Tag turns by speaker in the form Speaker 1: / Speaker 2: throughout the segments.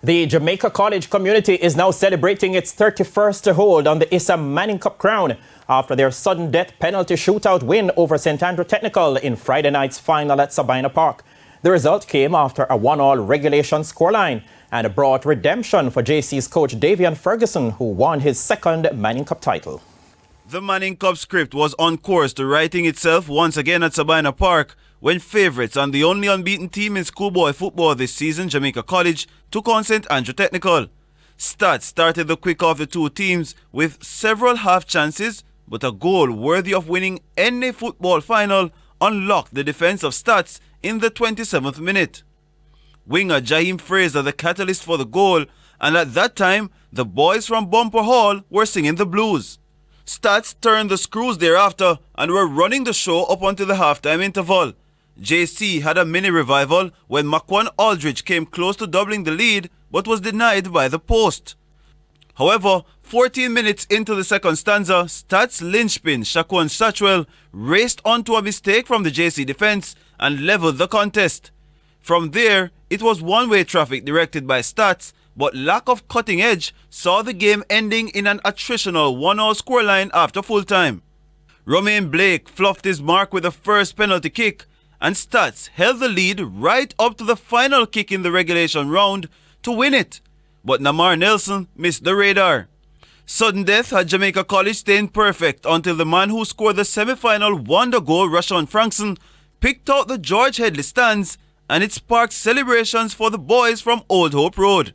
Speaker 1: The Jamaica College community is now celebrating its 31st hold on the ISSA Manning Cup crown after their sudden death penalty shootout win over St. Andrew Technical in Friday night's final at Sabina Park. The result came after a 1-1 regulation scoreline and brought redemption for JC's coach Davian Ferguson, who won his second Manning Cup title.
Speaker 2: The Manning Cup script was on course to writing itself once again at Sabina Park when favourites and the only unbeaten team in schoolboy football this season, Jamaica College, took on St. Andrew Technical. Stats started the quick of the two teams with several half chances, but a goal worthy of winning any football final unlocked the defence of Stats in the 27th minute. Winger Jaheim Fraser the catalyst for the goal, and at that time, the boys from Bumper Hall were singing the blues. Stats turned the screws thereafter and were running the show up until the halftime interval. JC had a mini revival when Makwan Aldridge came close to doubling the lead but was denied by the post. However, 14 minutes into the second stanza, Stats linchpin Shaquan Satchwell raced onto a mistake from the JC defence and levelled the contest. From there, it was one-way traffic directed by Stats, but lack of cutting edge saw the game ending in an attritional 1-1 scoreline after full-time. Romain Blake fluffed his mark with the first penalty kick, and Stats held the lead right up to the final kick in the regulation round to win it. But Namar Nelson missed the radar. Sudden death had Jamaica College staying perfect until the man who scored the semi-final wonder goal, Rashawn Frankson, picked out the George Headley stands, and it sparked celebrations for the boys from Old Hope Road.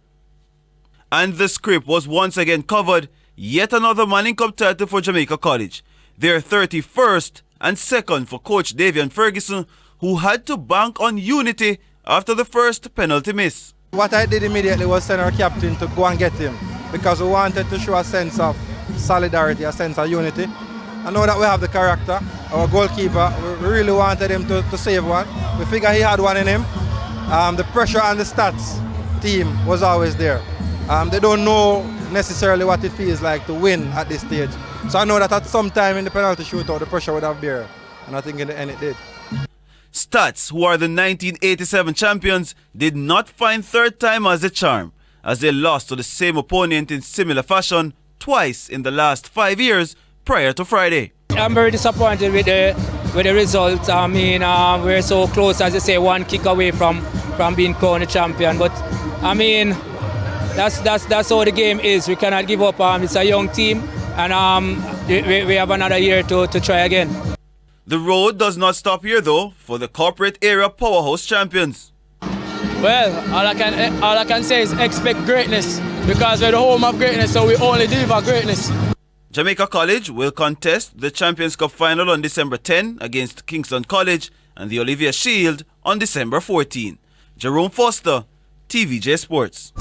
Speaker 2: And the script was once again covered, yet another Manning Cup title for Jamaica College. Their 31st and second for coach Davian Ferguson, who had to bank on unity after the first penalty miss.
Speaker 3: What I did immediately was send our captain to go and get him, because we wanted to show a sense of solidarity, a sense of unity. I know that we have the character, our goalkeeper, we really wanted him to save one. We figured he had one in him. The pressure on the Stats team was always there. They don't know necessarily what it feels like to win at this stage. So I know that at some time in the penalty shootout, the pressure would have been, and I think in the end it did.
Speaker 2: Stats, who are the 1987 champions, did not find third time as the charm, as they lost to the same opponent in similar fashion twice in the last 5 years prior to Friday.
Speaker 4: I'm very disappointed with the result. I mean, we're so close, as you say, one kick away from being crowned a champion. But I mean, that's how the game is. We cannot give up. It's a young team, and we have another year to try again.
Speaker 2: The road does not stop here, though, for the corporate era powerhouse champions.
Speaker 5: Well, all I can say is expect greatness, because we're the home of greatness, so we only deliver greatness.
Speaker 2: Jamaica College will contest the Champions Cup final on December 10 against Kingston College and the Olivia Shield on December 14. Jerome Foster, TVJ Sports.